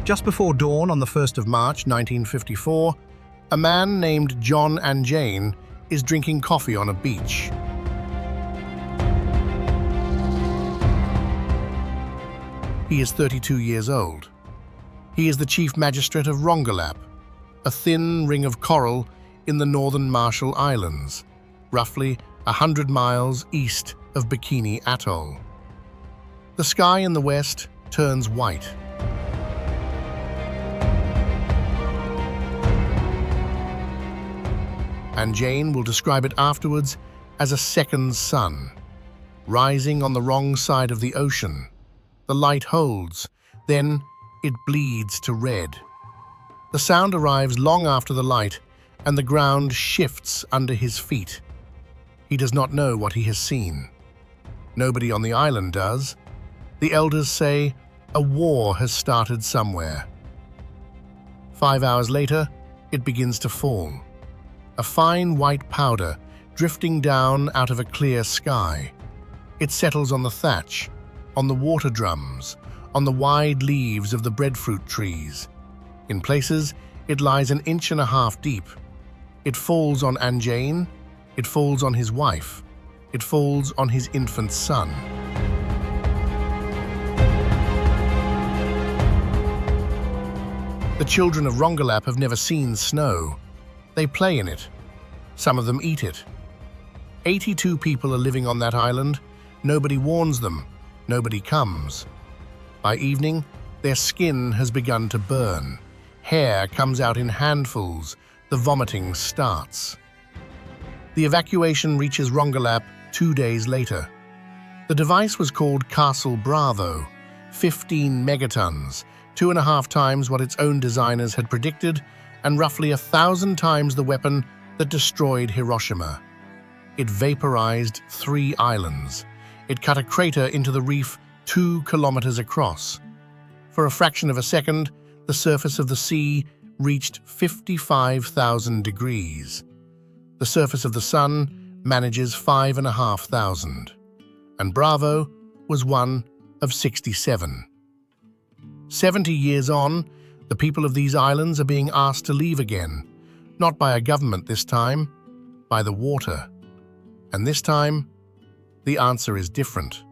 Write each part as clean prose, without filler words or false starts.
Just before dawn on the 1st of March 1954, a man named John and Jane is drinking coffee on a beach. He is 32 years old. He is the chief magistrate of Rongelap, a thin ring of coral in the northern Marshall Islands, roughly 100 miles east of Bikini Atoll. The sky in the west turns white. And Jane will describe it afterwards as a second sun, rising on the wrong side of the ocean. The light holds, then it bleeds to red. The sound arrives long after the light, and the ground shifts under his feet. He does not know what he has seen. Nobody on the island does. The elders say a war has started somewhere. 5 hours later, it begins to fall. A fine white powder drifting down out of a clear sky. It settles on the thatch, on the water drums, on the wide leaves of the breadfruit trees. In places, it lies 1.5 inches deep. It falls on Anjane, it falls on his wife, it falls on his infant son. The children of Rongelap have never seen snow. They play in it. Some of them eat it. 82 people are living on that island. Nobody warns them. Nobody comes. By evening, their skin has begun to burn. Hair comes out in handfuls. The vomiting starts. The evacuation reaches Rongelap 2 days later. The device was called Castle Bravo, 15 megatons, 2.5 times what its own designers had predicted, and roughly 1,000 times the weapon that destroyed Hiroshima. It vaporized 3 islands. It cut a crater into the reef 2 kilometers across. For a fraction of a second, the surface of the sea reached 55,000 degrees. The surface of the sun manages 5,500. And Bravo was one of 67. 70 years on, the people of these islands are being asked to leave again, not by a government this time, by the water. And this time, the answer is different.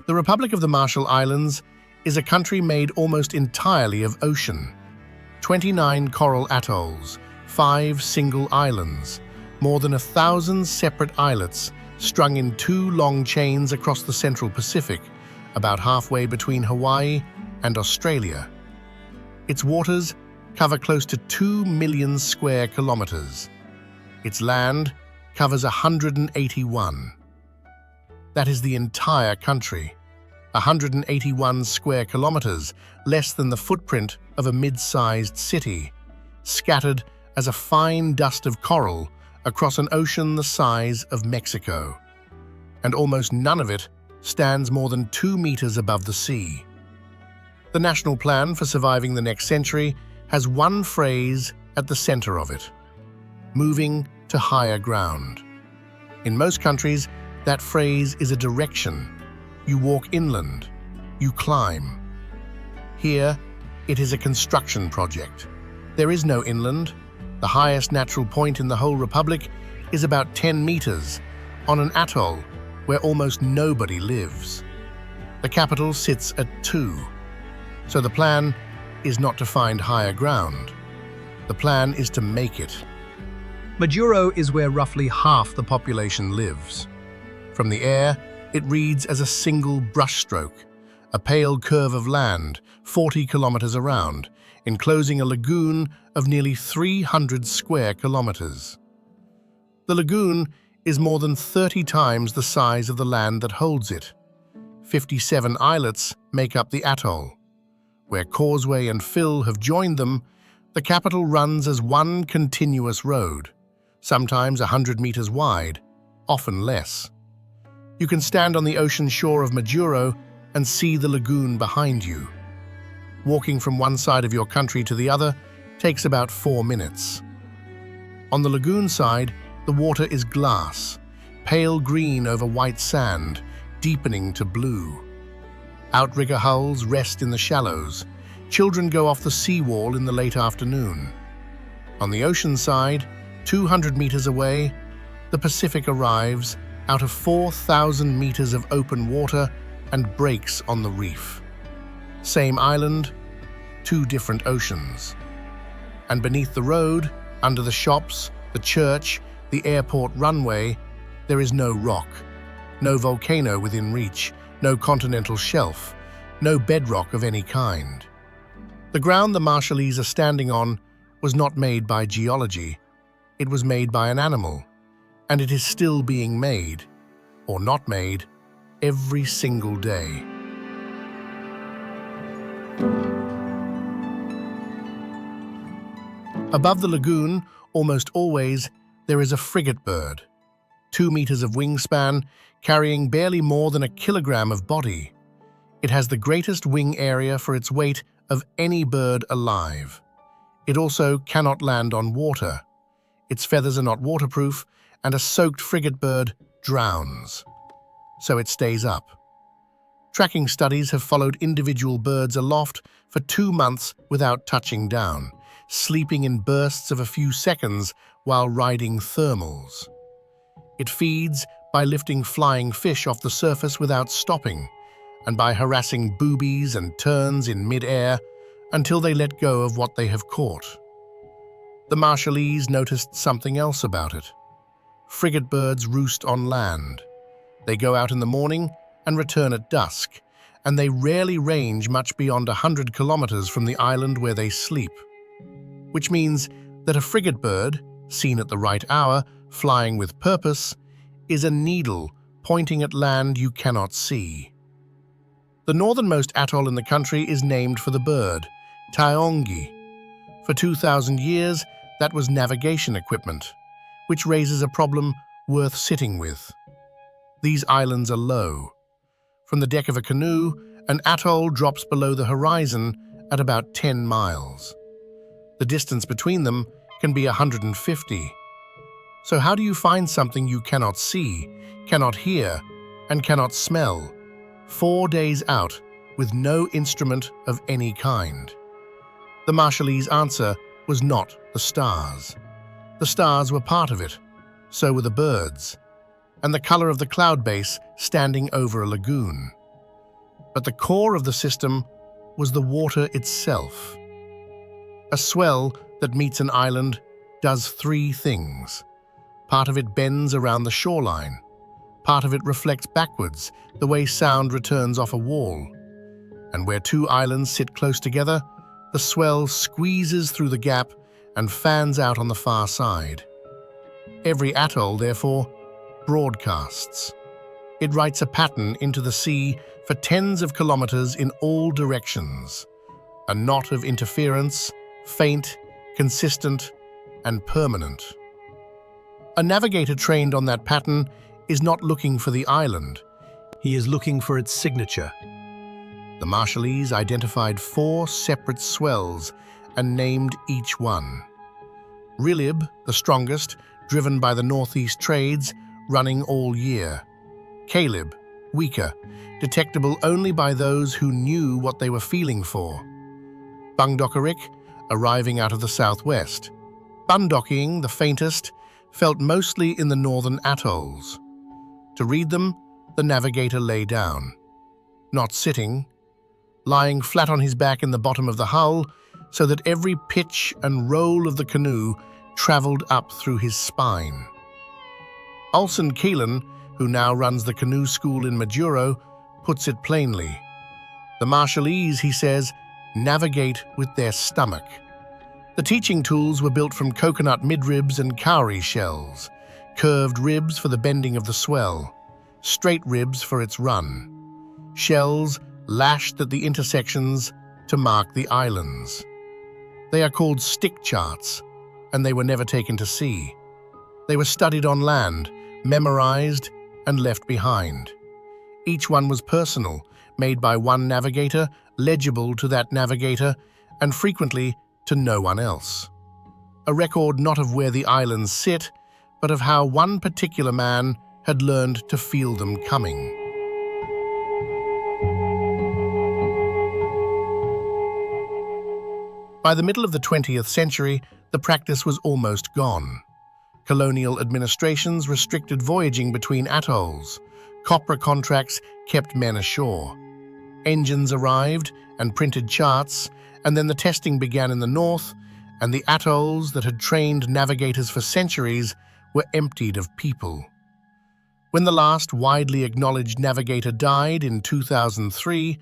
The Republic of the Marshall Islands is a country made almost entirely of ocean. 29 coral atolls, 5 single islands, more than 1,000 separate islets strung in 2 long chains across the Central Pacific, about halfway between Hawaii and Australia. Its waters cover close to 2 million square kilometers. Its land covers 181. That is the entire country. 181 square kilometers, less than the footprint of a mid-sized city, scattered as a fine dust of coral across an ocean the size of Mexico. And almost none of it stands more than 2 meters above the sea. The National Plan for Surviving the Next Century has one phrase at the center of it: moving to higher ground. In most countries, that phrase is a direction. You walk inland, you climb. Here, it is a construction project. There is no inland. The highest natural point in the whole republic is about 10 meters, on an atoll where almost nobody lives. The capital sits at 2. So the plan is not to find higher ground. The plan is to make it. Majuro is where roughly half the population lives. From the air, it reads as a single brushstroke, a pale curve of land 40 kilometers around, enclosing a lagoon of nearly 300 square kilometers. The lagoon is more than 30 times the size of the land that holds it. 57 islets make up the atoll. Where Causeway and Phil have joined them, the capital runs as one continuous road, sometimes 100 meters wide, often less. You can stand on the ocean shore of Majuro and see the lagoon behind you. Walking from one side of your country to the other takes about 4 minutes. On the lagoon side, the water is glass, pale green over white sand, deepening to blue. Outrigger hulls rest in the shallows. Children go off the seawall in the late afternoon. On the ocean side, 200 meters away, the Pacific arrives out of 4,000 meters of open water and breaks on the reef. Same island, 2 different oceans. And beneath the road, under the shops, the church, the airport runway, there is no rock, no volcano within reach, no continental shelf, no bedrock of any kind. The ground the Marshallese are standing on was not made by geology. It was made by an animal, and it is still being made, or not made, every single day. Above the lagoon, almost always, there is a frigate bird, 2 meters of wingspan, carrying barely more than a kilogram of body. It has the greatest wing area for its weight of any bird alive. It also cannot land on water. Its feathers are not waterproof, and a soaked frigate bird drowns. So it stays up. Tracking studies have followed individual birds aloft for 2 months without touching down, sleeping in bursts of a few seconds while riding thermals. It feeds by lifting flying fish off the surface without stopping, and by harassing boobies and terns in mid-air until they let go of what they have caught. The Marshallese noticed something else about it. Frigate birds roost on land. They go out in the morning and return at dusk, and they rarely range much beyond 100 kilometers from the island where they sleep. Which means that a frigate bird, seen at the right hour, flying with purpose, is a needle pointing at land you cannot see. The northernmost atoll in the country is named for the bird, Taongi. For 2,000 years, that was navigation equipment, which raises a problem worth sitting with. These islands are low. From the deck of a canoe, an atoll drops below the horizon at about 10 miles. The distance between them can be 150. So how do you find something you cannot see, cannot hear, and cannot smell, 4 days out with no instrument of any kind? The Marshallese answer was not the stars. The stars were part of it, so were the birds, and the color of the cloud base standing over a lagoon. But the core of the system was the water itself. A swell that meets an island does 3 things. Part of it bends around the shoreline. Part of it reflects backwards, the way sound returns off a wall. And where 2 islands sit close together, the swell squeezes through the gap and fans out on the far side. Every atoll, therefore, broadcasts. It writes a pattern into the sea for tens of kilometers in all directions. A knot of interference, faint, consistent, and permanent. A navigator trained on that pattern is not looking for the island. He is looking for its signature. The Marshallese identified 4 separate swells and named each one. Rilib, the strongest, driven by the northeast trades, running all year. Caleb, weaker, detectable only by those who knew what they were feeling for. Bundokkerik, arriving out of the southwest. Bundoking, the faintest, felt mostly in the northern atolls. To read them, the navigator lay down. Not sitting, lying flat on his back in the bottom of the hull, so that every pitch and roll of the canoe traveled up through his spine. Ulson Keelan, who now runs the canoe school in Majuro, puts it plainly. The Marshallese, he says, navigate with their stomach. The teaching tools were built from coconut midribs and cowrie shells, curved ribs for the bending of the swell, straight ribs for its run, shells lashed at the intersections to mark the islands. They are called stick charts, and they were never taken to sea. They were studied on land, memorized, and left behind. Each one was personal, made by one navigator legible to that navigator and frequently to no one else. A record not of where the islands sit, but of how one particular man had learned to feel them coming. By the middle of the 20th century, the practice was almost gone. Colonial administrations restricted voyaging between atolls. Copra contracts kept men ashore. Engines arrived and printed charts, and then the testing began in the north, and the atolls that had trained navigators for centuries were emptied of people. When the last widely acknowledged navigator died in 2003,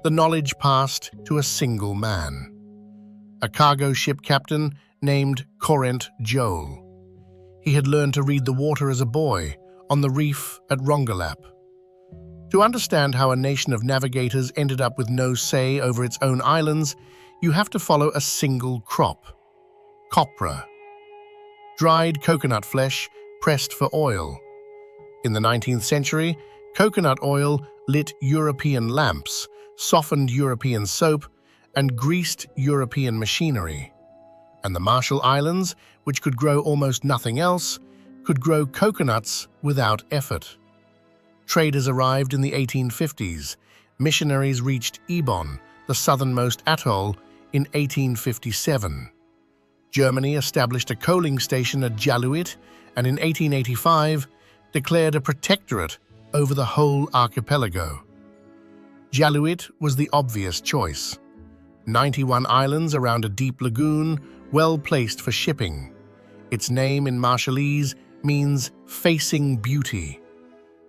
the knowledge passed to a single man, a cargo ship captain named Corrent Joel. He had learned to read the water as a boy on the reef at Rongelap. To understand how a nation of navigators ended up with no say over its own islands, you have to follow a single crop: copra, dried coconut flesh pressed for oil. In the 19th century, coconut oil lit European lamps, softened European soap, and greased European machinery. And the Marshall Islands, which could grow almost nothing else, could grow coconuts without effort. Traders arrived in the 1850s. Missionaries reached Ebon, the southernmost atoll, in 1857. Germany established a coaling station at Jaluit, and in 1885 declared a protectorate over the whole archipelago. Jaluit was the obvious choice. 91 islands around a deep lagoon, well placed for shipping. Its name in Marshallese means facing beauty.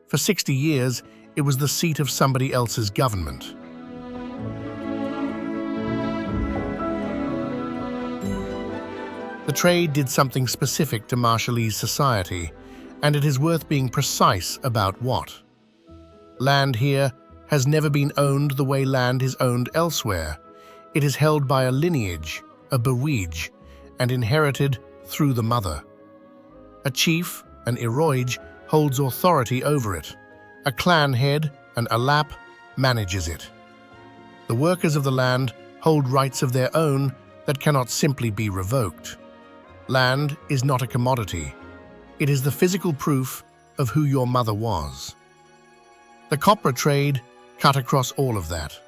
For 60 years, it was the seat of somebody else's government. The trade did something specific to Marshallese society, and it is worth being precise about what. Land here has never been owned the way land is owned elsewhere. It is held by a lineage, a bewege, and inherited through the mother. A chief, an Iroij, holds authority over it. A clan head, an Alap, manages it. The workers of the land hold rights of their own that cannot simply be revoked. Land is not a commodity. It is the physical proof of who your mother was. The copra trade cut across all of that.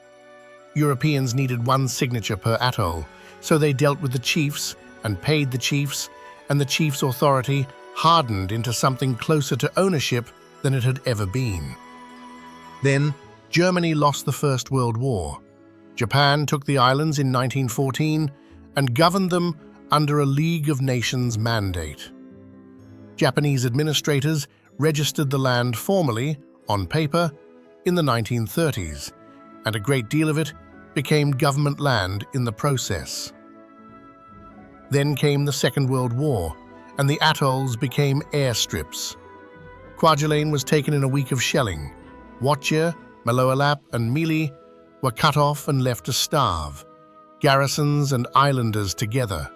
Europeans needed one signature per atoll, so they dealt with the chiefs and paid the chiefs, and the chiefs' authority hardened into something closer to ownership than it had ever been. Then, Germany lost the First World War. Japan took the islands in 1914 and governed them under a League of Nations mandate. Japanese administrators registered the land formally, on paper, in the 1930s, and a great deal of it became government land in the process. Then came the Second World War, and the atolls became airstrips. Kwajalein was taken in a week of shelling. Wotje, Maloelap, and Mili were cut off and left to starve, garrisons and islanders together.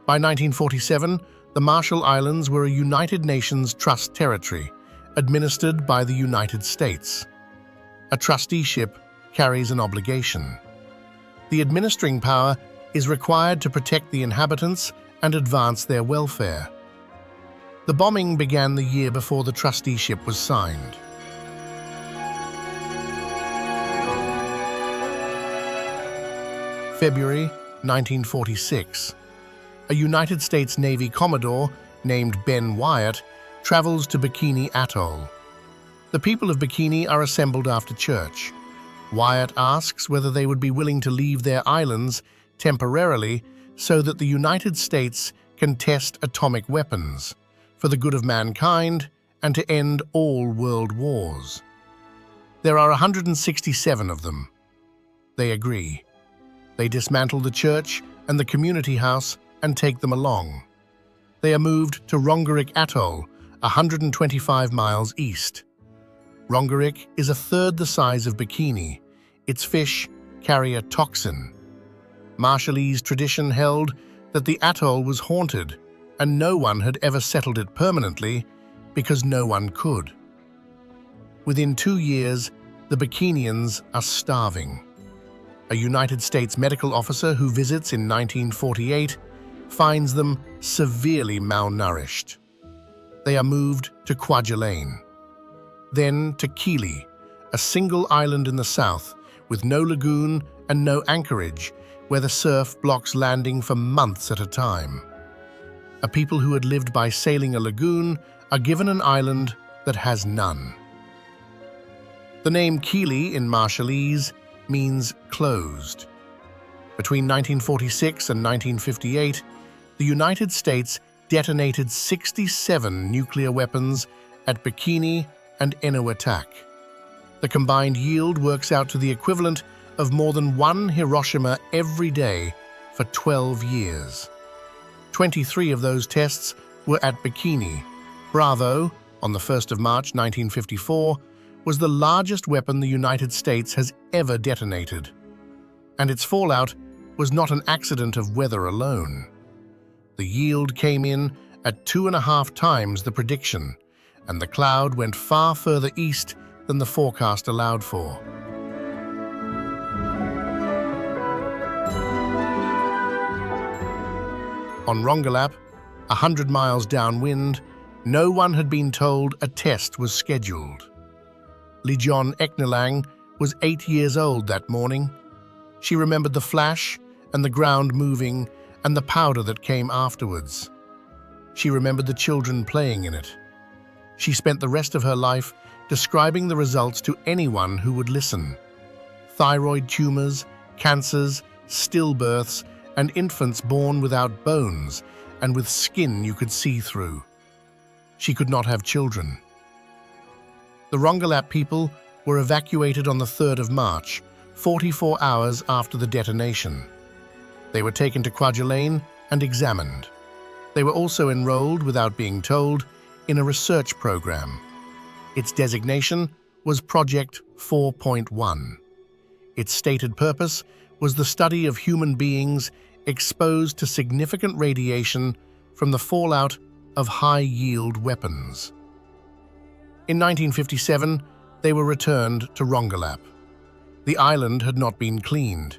By 1947, the Marshall Islands were a United Nations Trust territory, administered by the United States. A trusteeship carries an obligation. The administering power is required to protect the inhabitants and advance their welfare. The bombing began the year before the trusteeship was signed. February 1946. A United States Navy Commodore named Ben Wyatt travels to Bikini Atoll. The people of Bikini are assembled after church. Wyatt asks whether they would be willing to leave their islands temporarily so that the United States can test atomic weapons for the good of mankind and to end all world wars. There are 167 of them. They agree. They dismantle the church and the community house and take them along. They are moved to Rongerik Atoll, 125 miles east. Rongerik is a third the size of Bikini. Its fish carry a toxin. Marshallese tradition held that the atoll was haunted and no one had ever settled it permanently because no one could. Within 2 years, the Bikinians are starving. A United States medical officer who visits in 1948 finds them severely malnourished. They are moved to Kwajalein, then to Kili, a single island in the south with no lagoon and no anchorage, where the surf blocks landing for months at a time. A people who had lived by sailing a lagoon are given an island that has none. The name Kili in Marshallese means closed. Between 1946 and 1958, the United States detonated 67 nuclear weapons at Bikini and Enewetak. The combined yield works out to the equivalent of more than one Hiroshima every day for 12 years. 23 of those tests were at Bikini. Bravo, on the 1st of March 1954, was the largest weapon the United States has ever detonated. And its fallout was not an accident of weather alone. The yield came in at 2.5 times the prediction, and the cloud went far further east than the forecast allowed for. On Rongelap, 100 miles downwind, no one had been told a test was scheduled. Lijon Eknelang was 8 years old that morning. She remembered the flash and the ground moving and the powder that came afterwards. She remembered the children playing in it. She spent the rest of her life describing the results to anyone who would listen. Thyroid tumors, cancers, stillbirths, and infants born without bones and with skin you could see through. She could not have children. The Rongelap people were evacuated on the 3rd of March, 44 hours after the detonation. They were taken to Kwajalein and examined. They were also enrolled, without being told, in a research program. Its designation was Project 4.1. Its stated purpose was the study of human beings exposed to significant radiation from the fallout of high-yield weapons. In 1957, they were returned to Rongelap. The island had not been cleaned.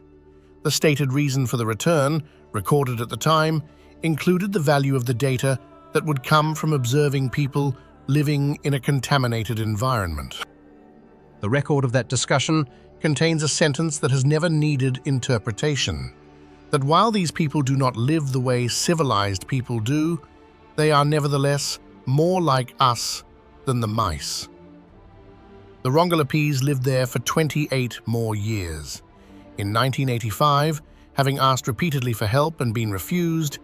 The stated reason for the return, recorded at the time, included the value of the data that would come from observing people living in a contaminated environment. The record of that discussion contains a sentence that has never needed interpretation, that while these people do not live the way civilized people do, they are nevertheless more like us than the mice. The Rongelapese lived there for 28 more years. In 1985, having asked repeatedly for help and been refused,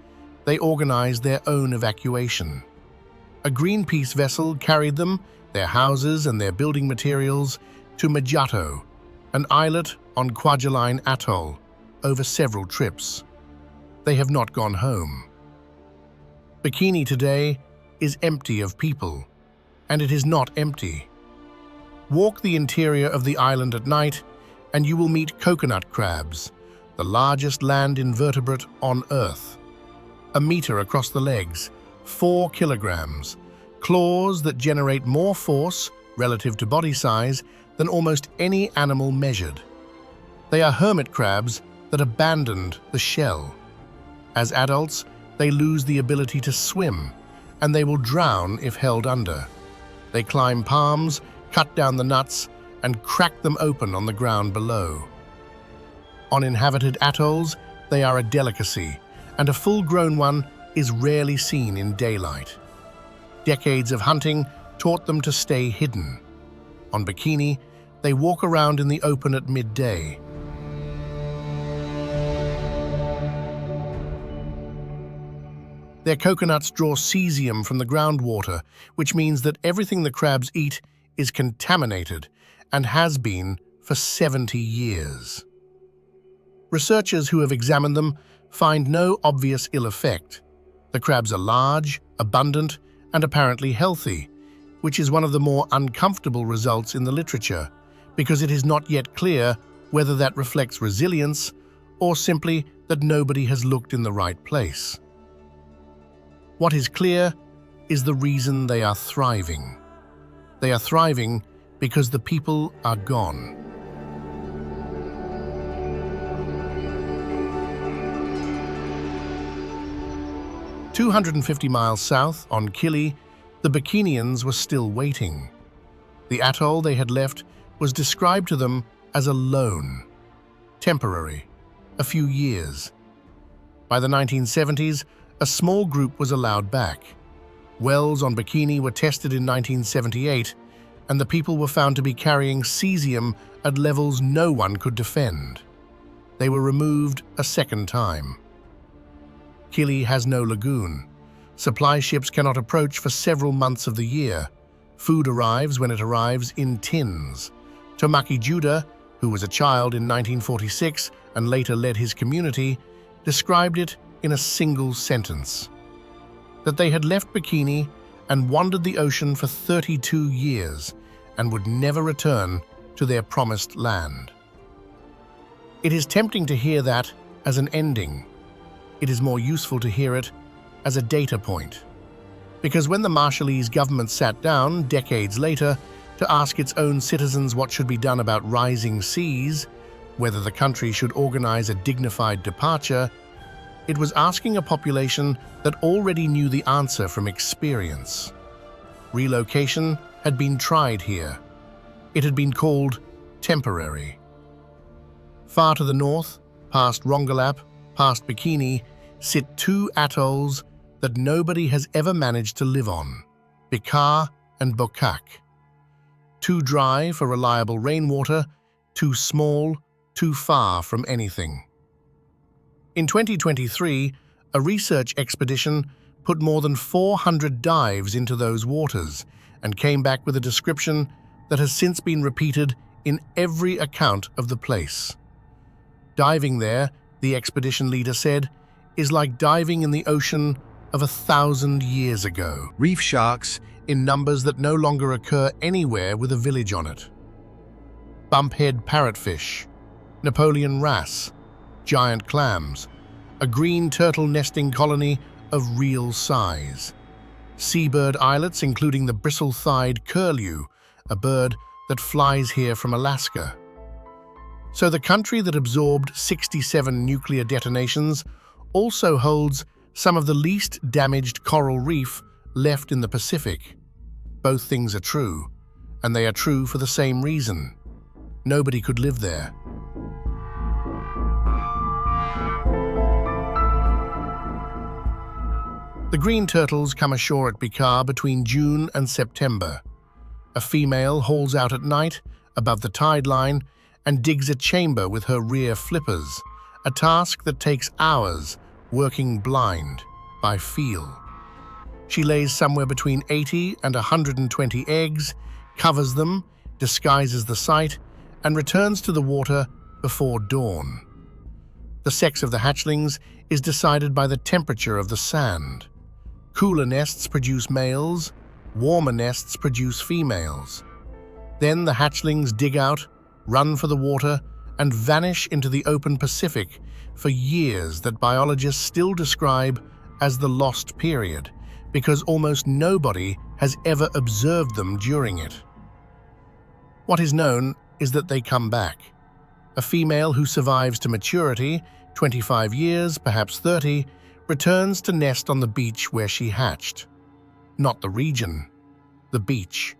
they organized their own evacuation. A Greenpeace vessel carried them, their houses and their building materials, to Majato, an islet on Kwajalein Atoll, over several trips. They have not gone home. Bikini today is empty of people, and it is not empty. Walk the interior of the island at night, and you will meet coconut crabs, the largest land invertebrate on Earth. 1 meter across the legs, 4 kilograms, claws that generate more force relative to body size than almost any animal measured. They are hermit crabs that abandoned the shell. As adults, they lose the ability to swim, and they will drown if held under. They climb palms, cut down the nuts, and crack them open on the ground below. On inhabited atolls, they are a delicacy, and a full-grown one is rarely seen in daylight. Decades of hunting taught them to stay hidden. On Bikini, they walk around in the open at midday. Their coconuts draw cesium from the groundwater, which means that everything the crabs eat is contaminated and has been for 70 years. Researchers who have examined them find no obvious ill effect. The crabs are large, abundant, and apparently healthy, which is one of the more uncomfortable results in the literature, because it is not yet clear whether that reflects resilience or simply that nobody has looked in the right place. What is clear is the reason they are thriving. They are thriving because the people are gone. 250 miles south, on Kili, the Bikinians were still waiting. The atoll they had left was described to them as a loan, temporary, a few years. By the 1970s, a small group was allowed back. Wells on Bikini were tested in 1978, and the people were found to be carrying cesium at levels no one could defend. They were removed a second time. Kili has no lagoon. Supply ships cannot approach for several months of the year. Food arrives when it arrives in tins. Tomaki Judah, who was a child in 1946 and later led his community, described it in a single sentence: that they had left Bikini and wandered the ocean for 32 years and would never return to their promised land. It is tempting to hear that as an ending. It is more useful to hear it as a data point. Because when the Marshallese government sat down, decades later, to ask its own citizens what should be done about rising seas, whether the country should organize a dignified departure, it was asking a population that already knew the answer from experience. Relocation had been tried here. It had been called temporary. Far to the north, past Rongelap, past Bikini, sit two atolls that nobody has ever managed to live on: Bikar and Bokak. Too dry for reliable rainwater, too small, too far from anything. In 2023, a research expedition put more than 400 dives into those waters and came back with a description that has since been repeated in every account of the place. Diving there, the expedition leader said, is like diving in the ocean of 1,000 years ago. Reef sharks in numbers that no longer occur anywhere with a village on it. Bumphead parrotfish, Napoleon wrasse, giant clams, a green turtle nesting colony of real size. Seabird islets including the bristle-thighed curlew, a bird that flies here from Alaska. So the country that absorbed 67 nuclear detonations also holds some of the least damaged coral reef left in the Pacific. Both things are true, and they are true for the same reason. Nobody could live there. The green turtles come ashore at Bikar between June and September. A female hauls out at night above the tide line and digs a chamber with her rear flippers, a task that takes hours, working blind, by feel. She lays somewhere between 80 and 120 eggs, covers them, disguises the site, and returns to the water before dawn. The sex of the hatchlings is decided by the temperature of the sand. Cooler nests produce males, warmer nests produce females. Then the hatchlings dig out, run for the water, and vanish into the open Pacific for years that biologists still describe as the lost period, because almost nobody has ever observed them during it. What is known is that they come back. A female who survives to maturity, 25 years, perhaps 30, returns to nest on the beach where she hatched. Not the region, the beach.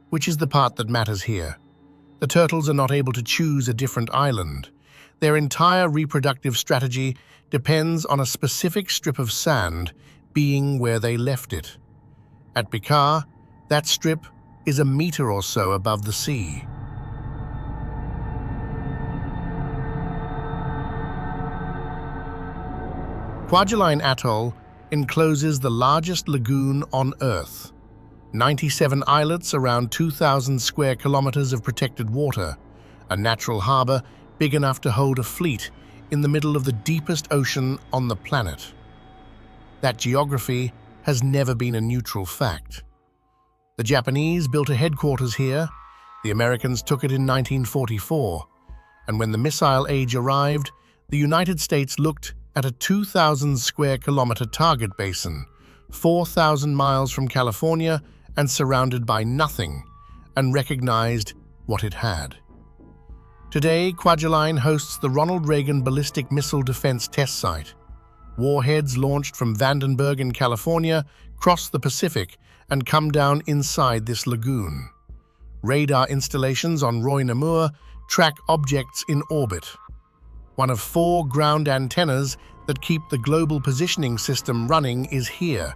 Which is the part that matters here. The turtles are not able to choose a different island. Their entire reproductive strategy depends on a specific strip of sand being where they left it. At Bikar, that strip is a meter or so above the sea. Kwajalein Atoll encloses the largest lagoon on Earth. 97 islets, around 2,000 square kilometers of protected water, a natural harbor big enough to hold a fleet in the middle of the deepest ocean on the planet. That geography has never been a neutral fact. The Japanese built a headquarters here, the Americans took it in 1944, and when the missile age arrived, the United States looked at a 2,000 square kilometer target basin, 4,000 miles from California and surrounded by nothing, and recognized what it had. Today, Kwajalein hosts the Ronald Reagan Ballistic Missile Defense Test Site. Warheads launched from Vandenberg in California cross the Pacific and come down inside this lagoon. Radar installations on Roy Namur track objects in orbit. One of 4 ground antennas that keep the global positioning system running is here,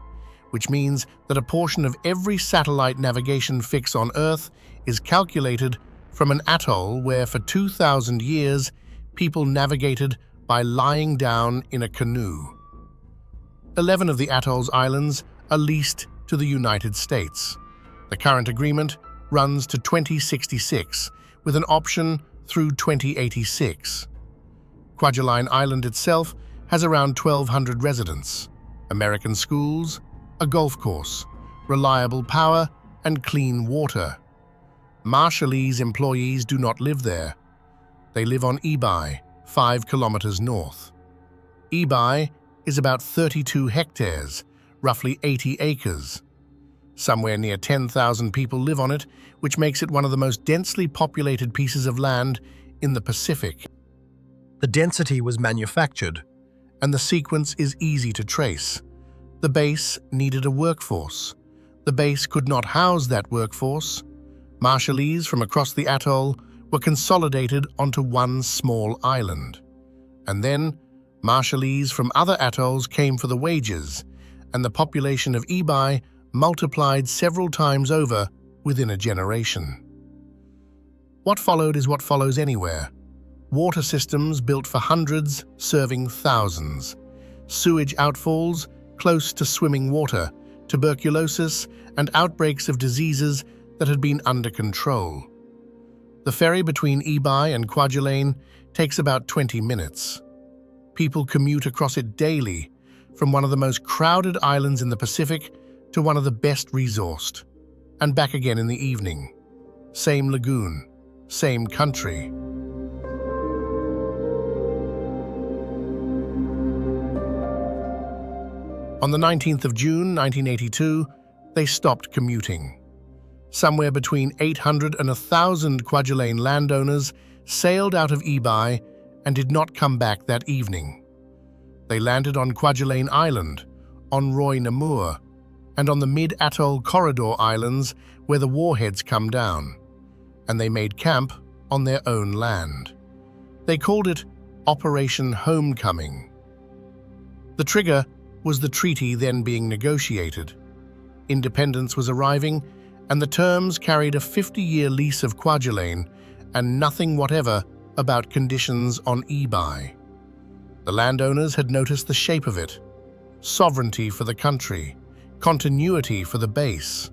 which means that a portion of every satellite navigation fix on Earth is calculated from an atoll where for 2,000 years people navigated by lying down in a canoe. 11 of the atoll's islands are leased to the United States. The current agreement runs to 2066, with an option through 2086. Kwajalein Island itself has around 1,200 residents, American schools, a golf course, reliable power, and clean water. Marshallese employees do not live there. They live on Ebeye, 5 kilometers north. Ebeye is about 32 hectares, roughly 80 acres. Somewhere near 10,000 people live on it, which makes it one of the most densely populated pieces of land in the Pacific. The density was manufactured, and the sequence is easy to trace. The base needed a workforce. The base could not house that workforce. Marshallese from across the atoll were consolidated onto one small island. And then, Marshallese from other atolls came for the wages, and the population of Ebeye multiplied several times over within a generation. What followed is what follows anywhere. Water systems built for hundreds, serving thousands. Sewage outfalls close to swimming water, tuberculosis, and outbreaks of diseases that had been under control. The ferry between Ebeye and Kwajalein takes about 20 minutes. People commute across it daily, from one of the most crowded islands in the Pacific to one of the best resourced, and back again in the evening. Same lagoon, same country. On the 19th of June, 1982, they stopped commuting. Somewhere between 800 and 1,000 Kwajalein landowners sailed out of Ebeye and did not come back that evening. They landed on Kwajalein Island, on Roy Namur, and on the mid-atoll corridor islands where the warheads come down, and they made camp on their own land. They called it Operation Homecoming. The trigger was the treaty then being negotiated. Independence was arriving, and the terms carried a 50-year lease of Kwajalein and nothing whatever about conditions on Ebeye. The landowners had noticed the shape of it: sovereignty for the country, continuity for the base.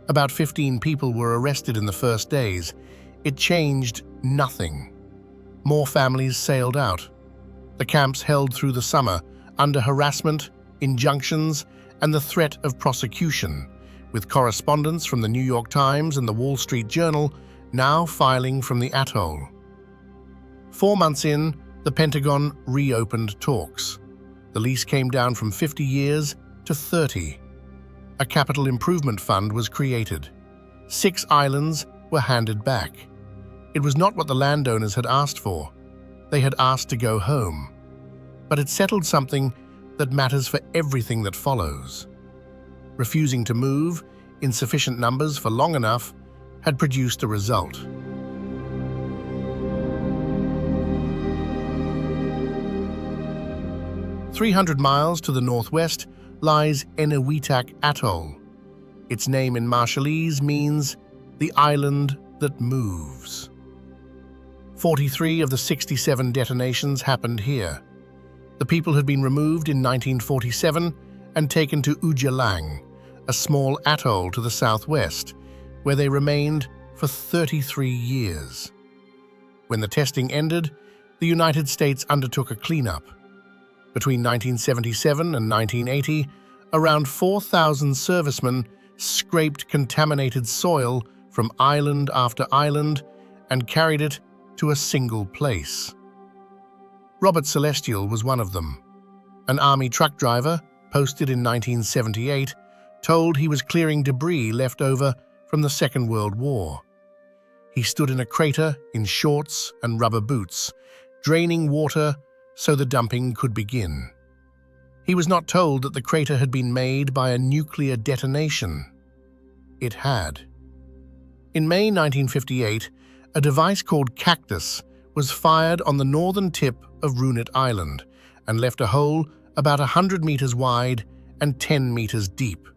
About 15 people were arrested in the first days. It changed nothing. More families sailed out. The camps held through the summer, under harassment, injunctions, and the threat of prosecution, with correspondents from the New York Times and the Wall Street Journal now filing from the atoll. 4 months in, the Pentagon reopened talks. The lease came down from 50 years to 30. A capital improvement fund was created. 6 islands were handed back. It was not what the landowners had asked for. They had asked to go home. But it settled something that matters for everything that follows. Refusing to move in sufficient numbers for long enough had produced a result. "300 miles to the northwest lies Enewetak Atoll. Its name in Marshallese means the island that moves. 43 of the 67 detonations happened here. The people had been removed in 1947 and taken to Ujalang, a small atoll to the southwest, where they remained for 33 years. When the testing ended, the United States undertook a cleanup. Between 1977 and 1980, around 4,000 servicemen scraped contaminated soil from island after island and carried it to a single place. Robert Celestial was one of them. An army truck driver, posted in 1978, told he was clearing debris left over from the Second World War. He stood in a crater in shorts and rubber boots, draining water so the dumping could begin. He was not told that the crater had been made by a nuclear detonation. It had. In May 1958, a device called Cactus was fired on the northern tip of Runit Island and left a hole about 100 meters wide and 10 meters deep.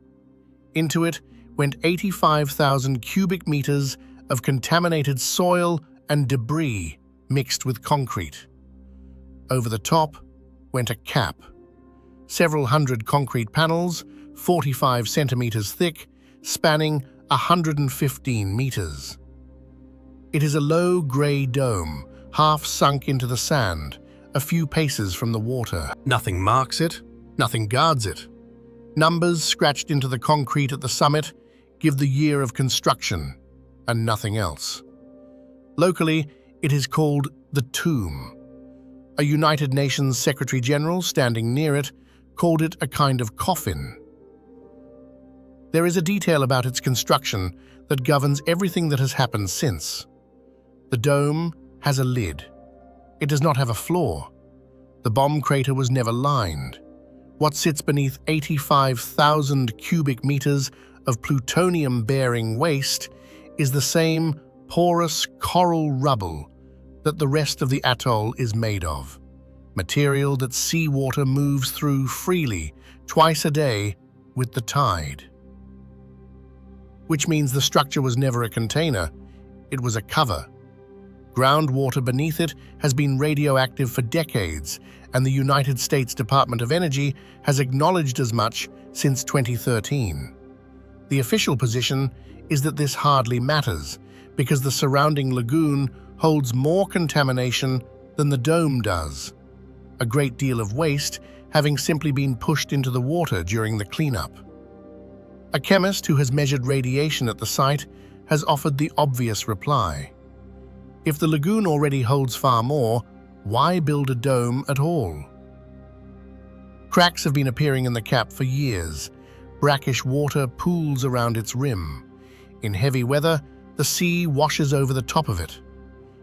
Into it went 85,000 cubic meters of contaminated soil and debris mixed with concrete. Over the top went a cap. Several hundred concrete panels, 45 centimeters thick, spanning 115 meters. It is a low grey dome, half sunk into the sand, a few paces from the water. Nothing marks it, nothing guards it. Numbers scratched into the concrete at the summit give the year of construction, and nothing else. Locally, it is called the Tomb. A United Nations Secretary General standing near it called it a kind of coffin. There is a detail about its construction that governs everything that has happened since. The dome has a lid. It does not have a floor. The bomb crater was never lined. What sits beneath 85,000 cubic meters of plutonium-bearing waste is the same porous coral rubble that the rest of the atoll is made of, material that seawater moves through freely twice a day with the tide. Which means the structure was never a container, it was a cover. Groundwater beneath it has been radioactive for decades, and the United States Department of Energy has acknowledged as much since 2013. The official position is that this hardly matters, because the surrounding lagoon holds more contamination than the dome does, a great deal of waste having simply been pushed into the water during the cleanup. A chemist who has measured radiation at the site has offered the obvious reply. If the lagoon already holds far more, why build a dome at all? Cracks have been appearing in the cap for years. Brackish water pools around its rim. In heavy weather, the sea washes over the top of it.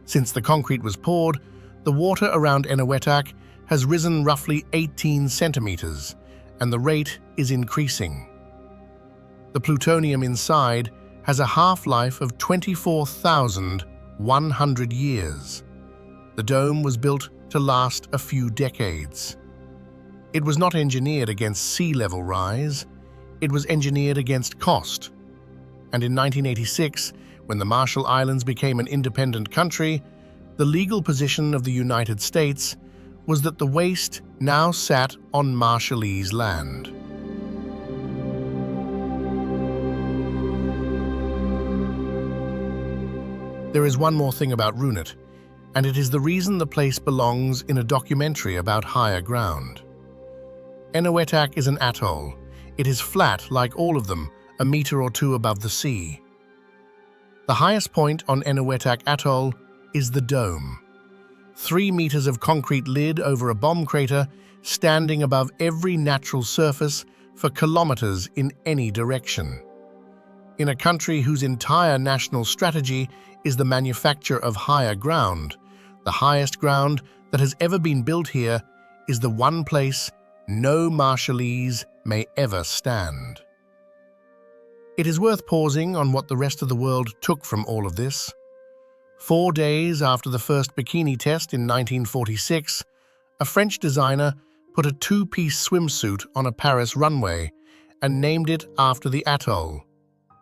Since the concrete was poured, the water around Eniwetok has risen roughly 18 centimeters, and the rate is increasing. The plutonium inside has a half-life of 24,100 years. The dome was built to last a few decades. It was not engineered against sea level rise, it was engineered against cost. And in 1986, when the Marshall Islands became an independent country, the legal position of the United States was that the waste now sat on Marshallese land. There is one more thing about Runit, and it is the reason the place belongs in a documentary about higher ground. Eniwetok is an atoll. It is flat like all of them, a meter or two above the sea. The highest point on Eniwetok Atoll is the dome. 3 meters of concrete lid over a bomb crater standing above every natural surface for kilometers in any direction. In a country whose entire national strategy is the manufacture of higher ground, the highest ground that has ever been built here is the one place no Marshallese may ever stand. It is worth pausing on what the rest of the world took from all of this. 4 days after the first bikini test in 1946, a French designer put a 2-piece swimsuit on a Paris runway and named it after the atoll,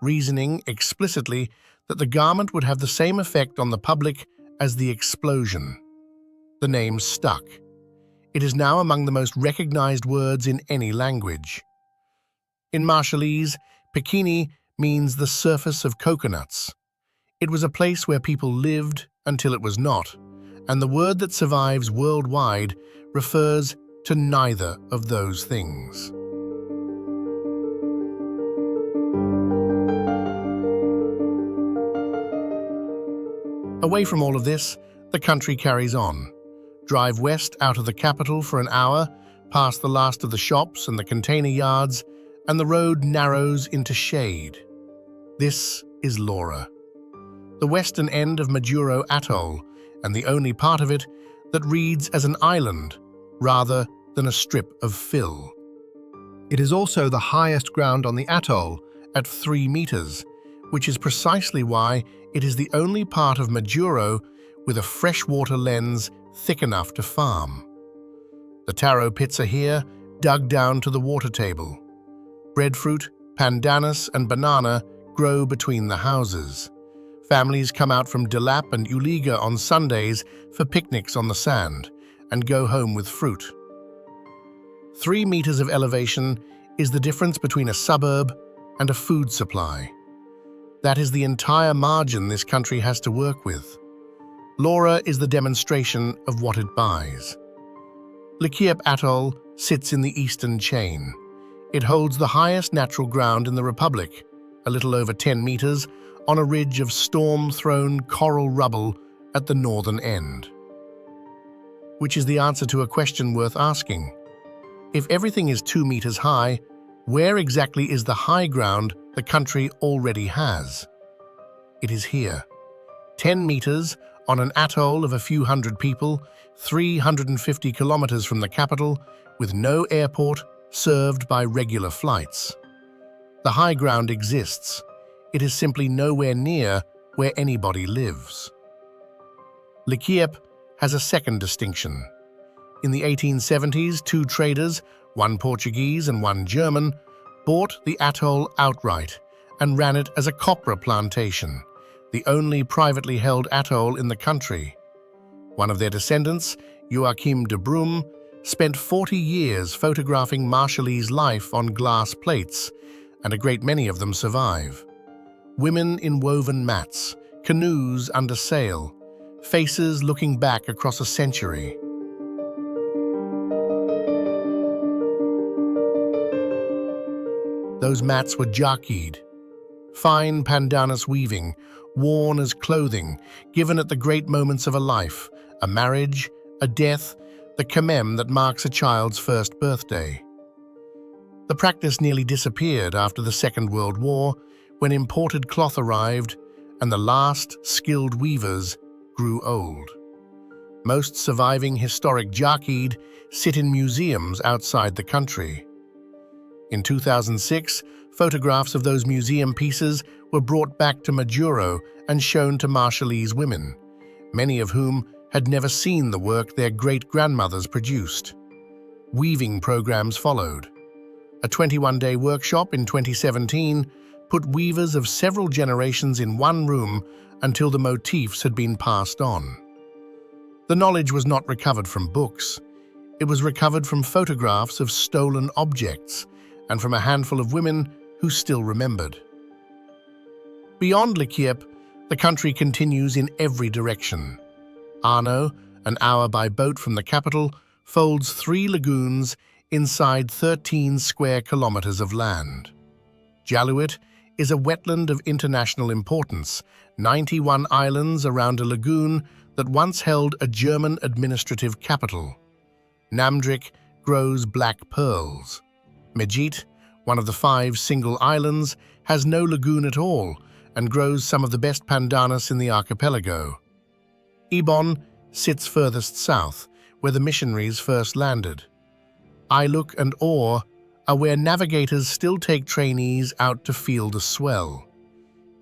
reasoning explicitly that the garment would have the same effect on the public as the explosion. The name stuck. It is now among the most recognized words in any language. In Marshallese, bikini means the surface of coconuts. It was a place where people lived until it was not, and the word that survives worldwide refers to neither of those things. Away from all of this, the country carries on. Drive west out of the capital for an hour, past the last of the shops and the container yards, and the road narrows into shade. This is Laura, the western end of Majuro Atoll, and the only part of it that reads as an island rather than a strip of fill. It is also the highest ground on the atoll at 3 meters, which is precisely why it is the only part of Majuro with a freshwater lens thick enough to farm. The taro pits are here, dug down to the water table. Breadfruit, pandanus, and banana grow between the houses. Families come out from Delap and Uliga on Sundays for picnics on the sand and go home with fruit. 3 meters of elevation is the difference between a suburb and a food supply. That is the entire margin this country has to work with. Laura is the demonstration of what it buys. Lekiep Atoll sits in the eastern chain. It holds the highest natural ground in the Republic, a little over 10 meters, on a ridge of storm-thrown coral rubble at the northern end. Which is the answer to a question worth asking. If everything is 2 meters high, where exactly is the high ground the country already has? It is here. 10 meters on an atoll of a few hundred people, 350 kilometers from the capital, with no airport, served by regular flights. The high ground exists. It is simply nowhere near where anybody lives. Lekiep has a second distinction. In the 1870s, 2 traders, one Portuguese and one German, bought the atoll outright and ran it as a copra plantation, the only privately held atoll in the country. One of their descendants, Joachim de Brum, spent 40 years photographing Marshallese life on glass plates, and a great many of them survive. Women in woven mats, canoes under sail, faces looking back across a century. Those mats were jarkied, fine pandanus weaving, worn as clothing, given at the great moments of a life, a marriage, a death, the kamem that marks a child's first birthday. The practice nearly disappeared after the Second World War, when imported cloth arrived and the last skilled weavers grew old. Most surviving historic jarkied sit in museums outside the country. In 2006, photographs of those museum pieces were brought back to Majuro and shown to Marshallese women, many of whom had never seen the work their great-grandmothers produced. Weaving programs followed. A 21-day workshop in 2017 put weavers of several generations in one room until the motifs had been passed on. The knowledge was not recovered from books. It was recovered from photographs of stolen objects and from a handful of women who still remembered. Beyond Lekiep, the country continues in every direction. Arno, an hour by boat from the capital, folds 3 lagoons inside 13 square kilometers of land. Jaluit is a wetland of international importance, 91 islands around a lagoon that once held a German administrative capital. Namdrik grows black pearls. Mejit, one of the 5 single islands, has no lagoon at all and grows some of the best pandanus in the archipelago. Ibon sits furthest south, where the missionaries first landed. Ailuk and Or are where navigators still take trainees out to field a swell.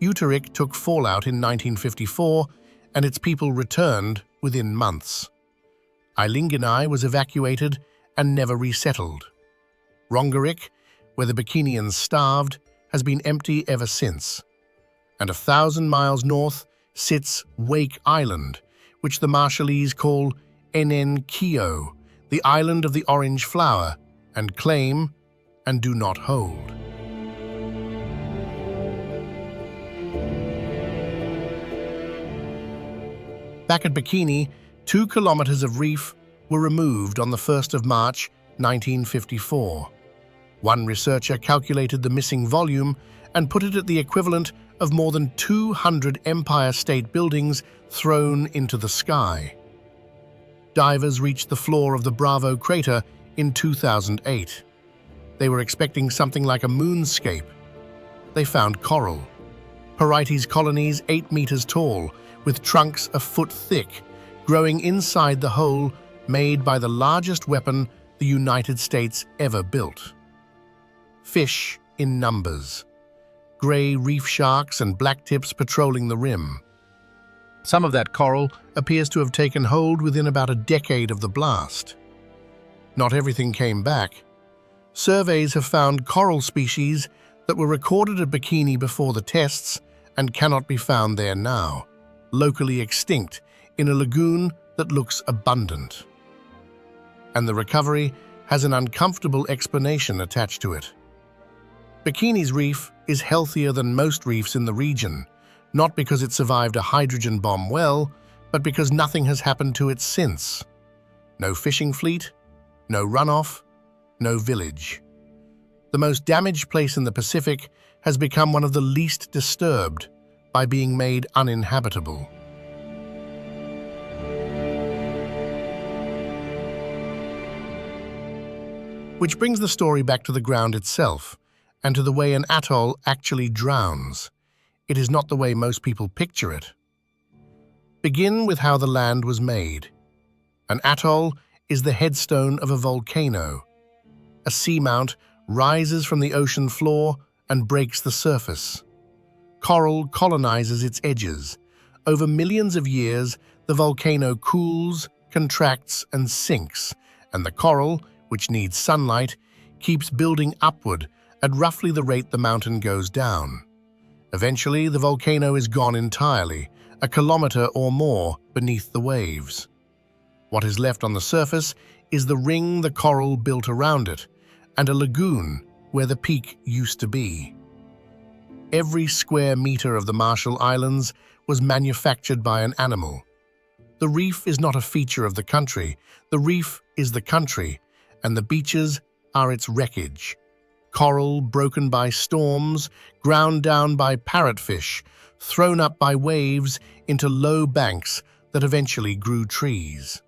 Uterik took fallout in 1954, and its people returned within months. Ailinginai was evacuated and never resettled. Rongerik, where the Bikinians starved, has been empty ever since. And 1,000 miles north sits Wake Island, which the Marshallese call Enen Kio, the island of the orange flower, and claim and do not hold. Back at Bikini, 2 kilometers of reef were removed on the 1st of March, 1954. One researcher calculated the missing volume and put it at the equivalent of more than 200 Empire State Buildings thrown into the sky. Divers reached the floor of the Bravo crater in 2008. They were expecting something like a moonscape. They found coral. Porites colonies 8 meters tall, with trunks a foot thick, growing inside the hole made by the largest weapon the United States ever built. fish in numbers, grey reef sharks and blacktips patrolling the rim. Some of that coral appears to have taken hold within about a decade of the blast. Not everything came back. Surveys have found coral species that were recorded at Bikini before the tests and cannot be found there now, locally extinct in a lagoon that looks abundant. And the recovery has an uncomfortable explanation attached to it. Bikini's reef is healthier than most reefs in the region, not because it survived a hydrogen bomb well, but because nothing has happened to it since. No fishing fleet, no runoff, no village. The most damaged place in the Pacific has become one of the least disturbed by being made uninhabitable. Which brings the story back to the ground itself, and to the way an atoll actually drowns. It is not the way most people picture it. Begin with how the land was made. An atoll is the headstone of a volcano. A seamount rises from the ocean floor and breaks the surface. Coral colonizes its edges. Over millions of years, the volcano cools, contracts, and sinks, and the coral, which needs sunlight, keeps building upward at roughly the rate the mountain goes down. Eventually, the volcano is gone entirely, a kilometre or more beneath the waves. What is left on the surface is the ring the coral built around it, and a lagoon where the peak used to be. Every square metre of the Marshall Islands was manufactured by an animal. The reef is not a feature of the country. The reef is the country, and the beaches are its wreckage. Coral broken by storms, ground down by parrotfish, thrown up by waves into low banks that eventually grew trees.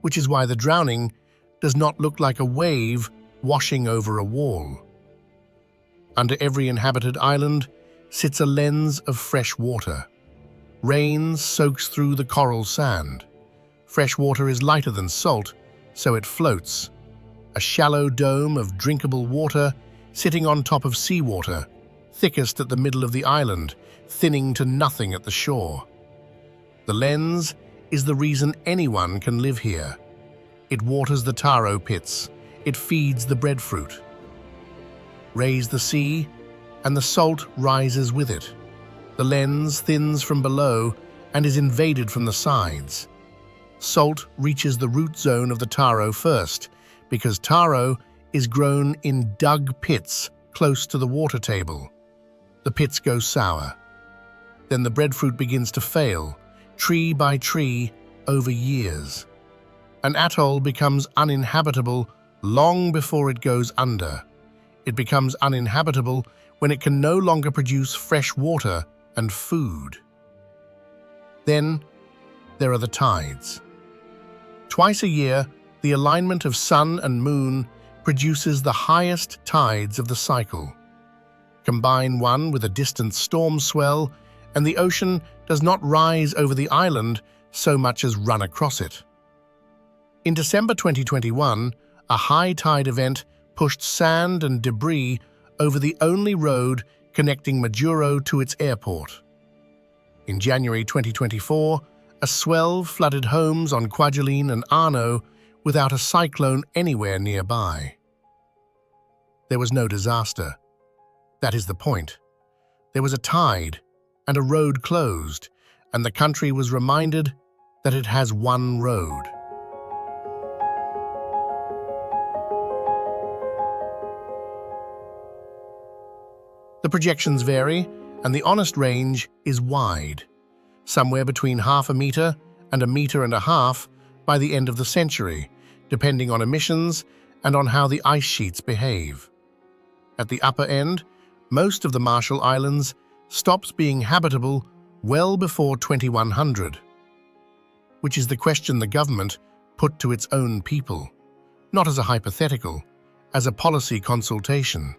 Which is why the drowning does not look like a wave washing over a wall. Under every inhabited island sits a lens of fresh water. Rain soaks through the coral sand. Fresh water is lighter than salt, so it floats. A shallow dome of drinkable water sitting on top of seawater, thickest at the middle of the island, thinning to nothing at the shore. The lens is the reason anyone can live here. It waters the taro pits. It feeds the breadfruit. Raise the sea, and the salt rises with it. The lens thins from below and is invaded from the sides. Salt reaches the root zone of the taro first, because taro is grown in dug pits close to the water table. The pits go sour. Then the breadfruit begins to fail, tree by tree, over years. An atoll becomes uninhabitable long before it goes under. It becomes uninhabitable when it can no longer produce fresh water and food. Then there are the tides. Twice a year, the alignment of sun and moon produces the highest tides of the cycle. Combine one with a distant storm swell, and the ocean does not rise over the island so much as run across it. In December 2021, a high tide event pushed sand and debris over the only road connecting Majuro to its airport. In January 2024, a swell flooded homes on Kwajalein and Arno without a cyclone anywhere nearby. There was no disaster. That is the point. There was a tide and a road closed, and the country was reminded that it has one road. The projections vary, and the honest range is wide, somewhere between 0.5 metre and 1.5 meters by the end of the century, depending on emissions and on how the ice sheets behave. At the upper end, most of the Marshall Islands stops being habitable well before 2100, which is the question the government put to its own people, not as a hypothetical, as a policy consultation.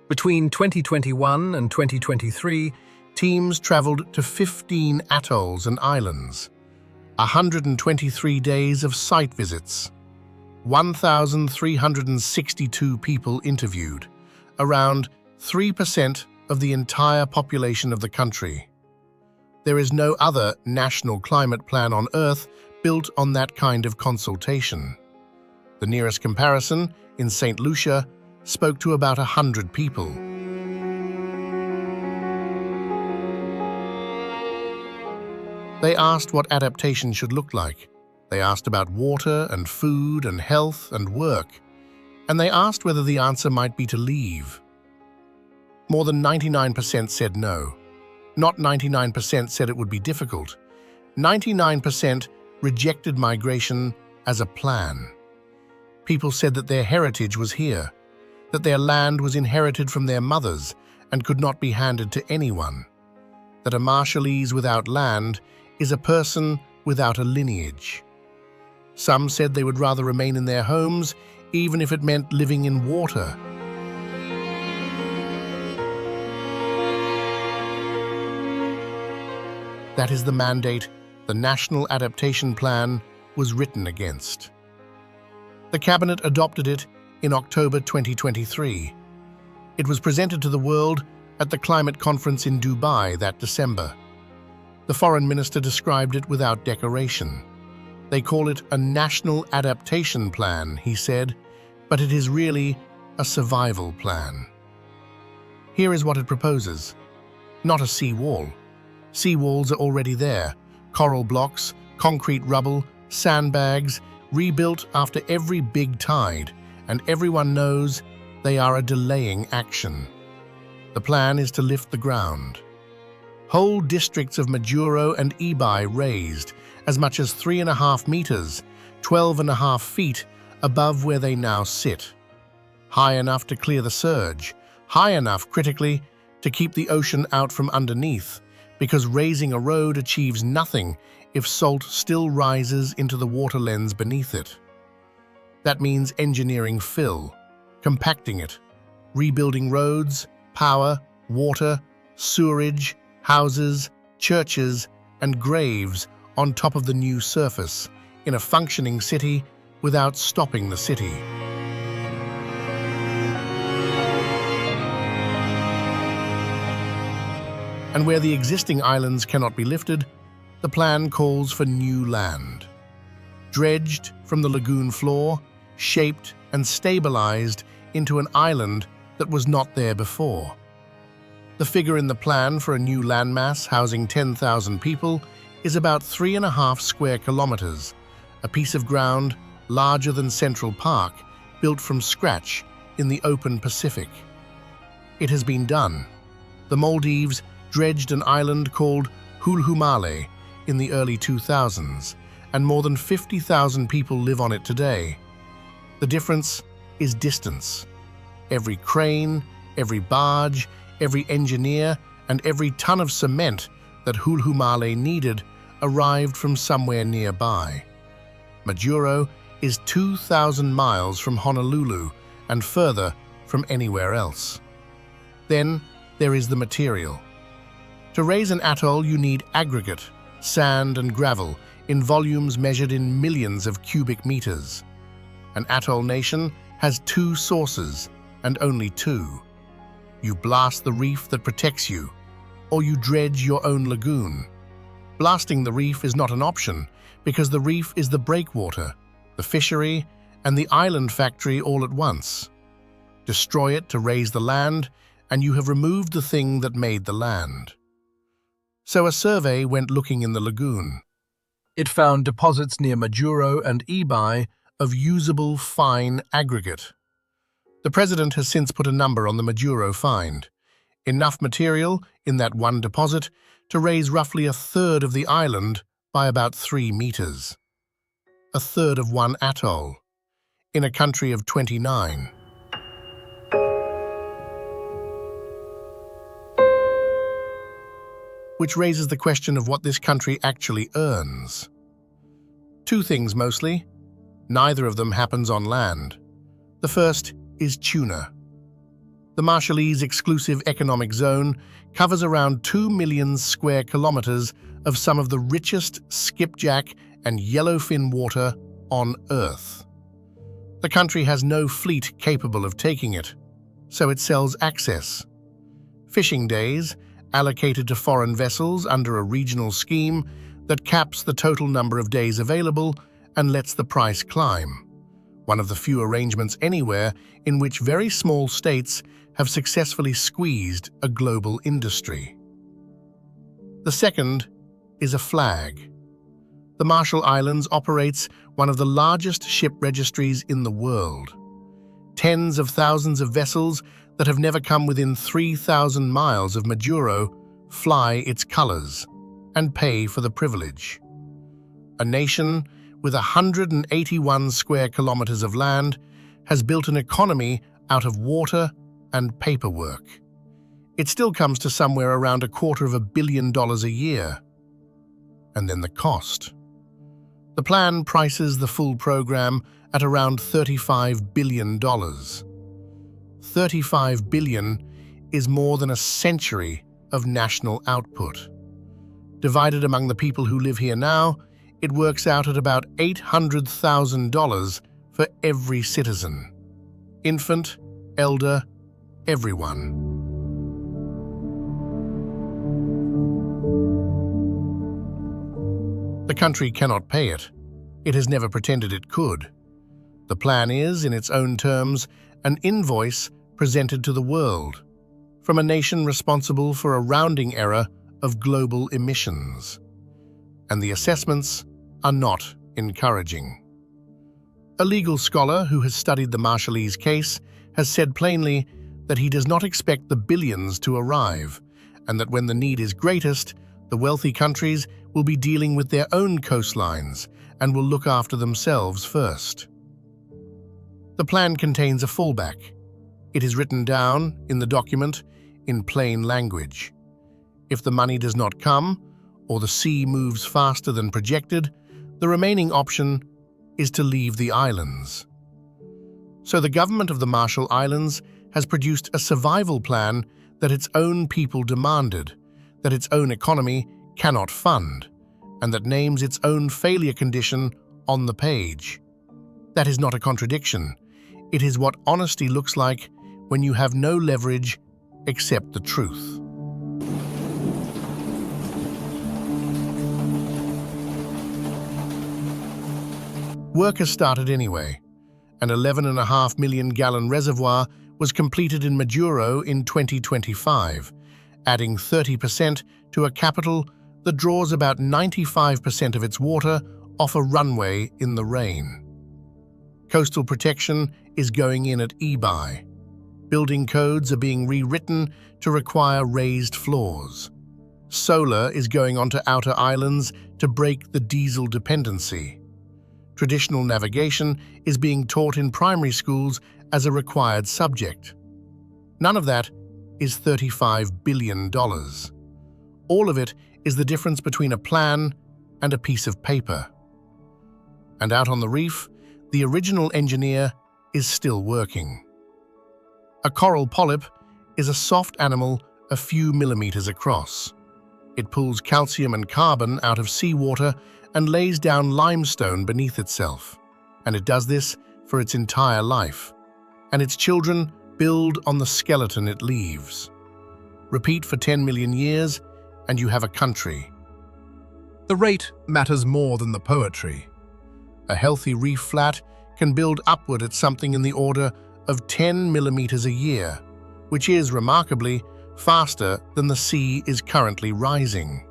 Between 2021 and 2023, teams traveled to 15 atolls and islands, 123 days of site visits, 1,362 people interviewed, around 3% of the entire population of the country. There is no other national climate plan on Earth built on that kind of consultation. The nearest comparison, in St. Lucia, spoke to about 100 people. They asked what adaptation should look like. They asked about water and food and health and work. And they asked whether the answer might be to leave. More than 99% said no. Not 99% said it would be difficult. 99% rejected migration as a plan. People said that their heritage was here, that their land was inherited from their mothers and could not be handed to anyone, that a Marshallese without land is a person without a lineage. Some said they would rather remain in their homes, even if it meant living in water. That is the mandate the National Adaptation Plan was written against. The Cabinet adopted it in October 2023. It was presented to the world at the climate conference in Dubai that December. The foreign minister described it without decoration. They call it a national adaptation plan, he said, but it is really a survival plan. Here is what it proposes. Not a seawall. Seawalls are already there. Coral blocks, concrete rubble, sandbags, rebuilt after every big tide, and everyone knows they are a delaying action. The plan is to lift the ground. Whole districts of Majuro and Ebeye raised as much as 3.5 meters, 12.5 feet above where they now sit. High enough to clear the surge, high enough, critically, to keep the ocean out from underneath, because raising a road achieves nothing if salt still rises into the water lens beneath it. That means engineering fill, compacting it, rebuilding roads, power, water, sewerage, houses, churches, and graves on top of the new surface in a functioning city without stopping the city. And where the existing islands cannot be lifted, the plan calls for new land. Dredged from the lagoon floor, shaped and stabilized into an island that was not there before. The figure in the plan for a new landmass housing 10,000 people is about 3.5 square kilometers, a piece of ground larger than Central Park, built from scratch in the open Pacific. It has been done. The Maldives dredged an island called Hulhumale in the early 2000s, and more than 50,000 people live on it today. The difference is distance. Every crane, every barge, every engineer, and every ton of cement that Hulhumale needed arrived from somewhere nearby. Majuro is 2,000 miles from Honolulu and further from anywhere else. Then there is the material. To raise an atoll, you need aggregate, sand and gravel, in volumes measured in millions of cubic meters. An atoll nation has two sources, and only two. You blast the reef that protects you, or you dredge your own lagoon. Blasting the reef is not an option, because the reef is the breakwater, the fishery, and the island factory all at once. Destroy it to raise the land, and you have removed the thing that made the land. So a survey went looking in the lagoon. It found deposits near Majuro and Ebeye of usable fine aggregate. The president has since put a number on the Majuro find. Enough material in that one deposit to raise roughly a third of the island by about 3 meters. A third of one atoll, in a country of 29. Which raises the question of what this country actually earns. Two things mostly. Neither of them happens on land. The first is tuna. The Marshallese Exclusive Economic Zone covers around 2 million square kilometers of some of the richest skipjack and yellowfin water on Earth. The country has no fleet capable of taking it. so it sells access. Fishing days, allocated to foreign vessels under a regional scheme that caps the total number of days available and lets the price climb. One of the few arrangements anywhere in which very small states have successfully squeezed a global industry. The second is a flag. The Marshall Islands operates one of the largest ship registries in the world. Tens of thousands of vessels that have never come within 3,000 miles of Majuro fly its colors and pay for the privilege. A nation with 181 square kilometers of land has built an economy out of water and paperwork. It still comes to somewhere around $250 million a year. And then the cost. The plan prices the full program at around $35 billion. $35 billion is more than a century of national output. Divided among the people who live here now, it works out at about $800,000 for every citizen. Infant, elder, everyone. The country cannot pay it. It has never pretended it could. The plan is, in its own terms, an invoice presented to the world, from a nation responsible for a rounding error of global emissions. And the assessments are not encouraging. A legal scholar who has studied the Marshallese case has said plainly that he does not expect the billions to arrive, and that when the need is greatest, the wealthy countries will be dealing with their own coastlines and will look after themselves first. The plan contains a fallback. It is written down in the document in plain language. If the money does not come, or the sea moves faster than projected, the remaining option is to leave the islands. So the government of the Marshall Islands has produced a survival plan that its own people demanded, that its own economy cannot fund, and that names its own failure condition on the page. That is not a contradiction. It is what honesty looks like when you have no leverage except the truth. Work has started anyway. An 11.5 million gallon reservoir was completed in Majuro in 2025, adding 30% to a capital that draws about 95% of its water off a runway in the rain. Coastal protection is going in at Ebeye. Building codes are being rewritten to require raised floors. Solar is going onto outer islands to break the diesel dependency. Traditional navigation is being taught in primary schools as a required subject. None of that is $35 billion. All of it is the difference between a plan and a piece of paper. And out on the reef, the original engineer is still working. A coral polyp is a soft animal a few millimeters across. It pulls calcium and carbon out of seawater and lays down limestone beneath itself. And it does this for its entire life. And its children build on the skeleton it leaves. Repeat for 10 million years, and you have a country. The rate matters more than the poetry. A healthy reef flat can build upward at something in the order of 10 millimeters a year, which is, remarkably, faster than the sea is currently rising.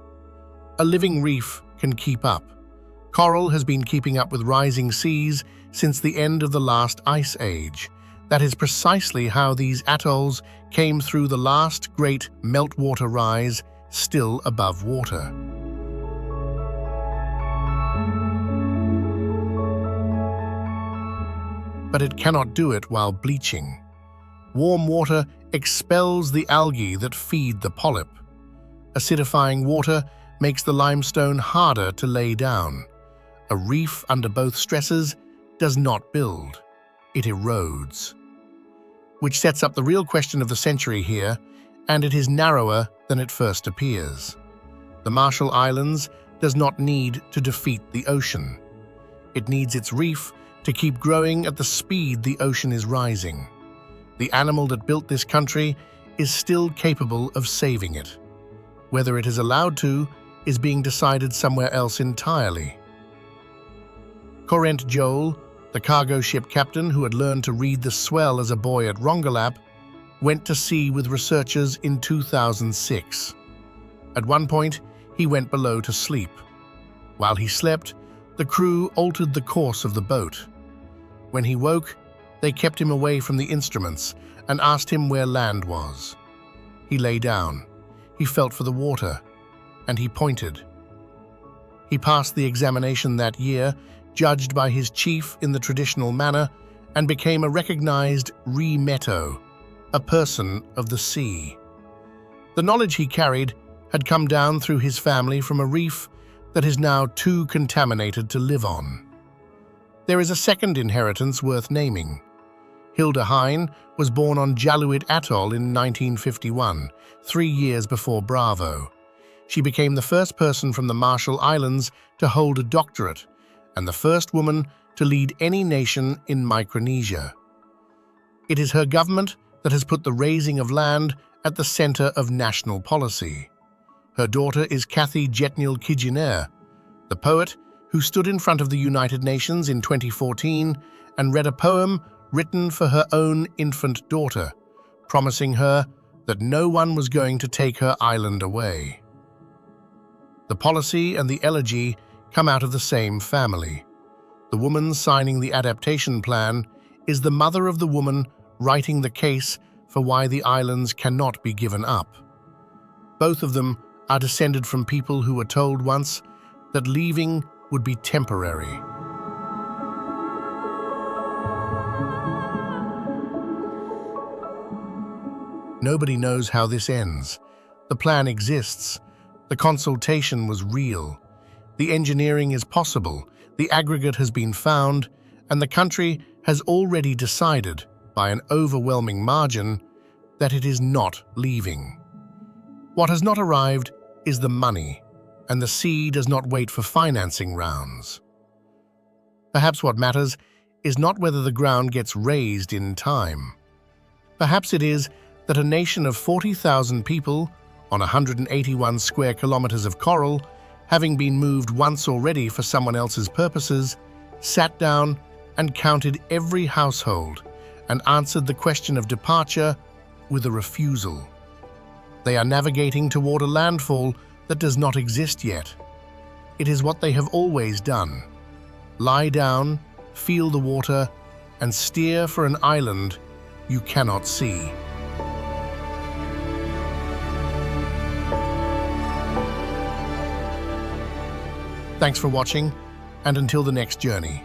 A living reef can keep up. Coral has been keeping up with rising seas since the end of the last ice age. That is precisely how these atolls came through the last great meltwater rise, still above water. But it cannot do it while bleaching. Warm water expels the algae that feed the polyp. Acidifying water makes the limestone harder to lay down. A reef under both stresses does not build, it erodes. Which sets up the real question of the century here, and it is narrower than it first appears. The Marshall Islands does not need to defeat the ocean. It needs its reef to keep growing at the speed the ocean is rising. The animal that built this country is still capable of saving it. Whether it is allowed to is being decided somewhere else entirely. Corrent Joel, the cargo ship captain who had learned to read the swell as a boy at Rongelap, went to sea with researchers in 2006. At one point, he went below to sleep. While he slept, the crew altered the course of the boat. When he woke, they kept him away from the instruments and asked him where land was. He lay down. He felt for the water, and he pointed. He passed the examination that year, judged by his chief in the traditional manner, and became a recognized re-meto, a person of the sea. The knowledge he carried had come down through his family from a reef that is now too contaminated to live on. There is a second inheritance worth naming. Hilda Hine was born on Jaluit Atoll in 1951, 3 years before Bravo. She became the first person from the Marshall Islands to hold a doctorate and the first woman to lead any nation in Micronesia. It is her government that has put the raising of land at the center of national policy. Her daughter is Kathy Jetniel Kijiner, the poet who stood in front of the United Nations in 2014 and read a poem written for her own infant daughter, promising her that no one was going to take her island away. The policy and the elegy come out of the same family. The woman signing the adaptation plan is the mother of the woman writing the case for why the islands cannot be given up. Both of them are descended from people who were told once that leaving would be temporary. Nobody knows how this ends. The plan exists. The consultation was real. The engineering is possible. The aggregate has been found, and the country has already decided, by an overwhelming margin, that it is not leaving. What has not arrived is the money, and the sea does not wait for financing rounds. Perhaps what matters is not whether the ground gets raised in time. Perhaps it is that a nation of 40,000 people on 181 square kilometers of coral, having been moved once already for someone else's purposes, sat down and counted every household and answered the question of departure with a refusal. They are navigating toward a landfall that does not exist yet. It is what they have always done. Lie down, feel the water, and steer for an island you cannot see. Thanks for watching, and until the next journey.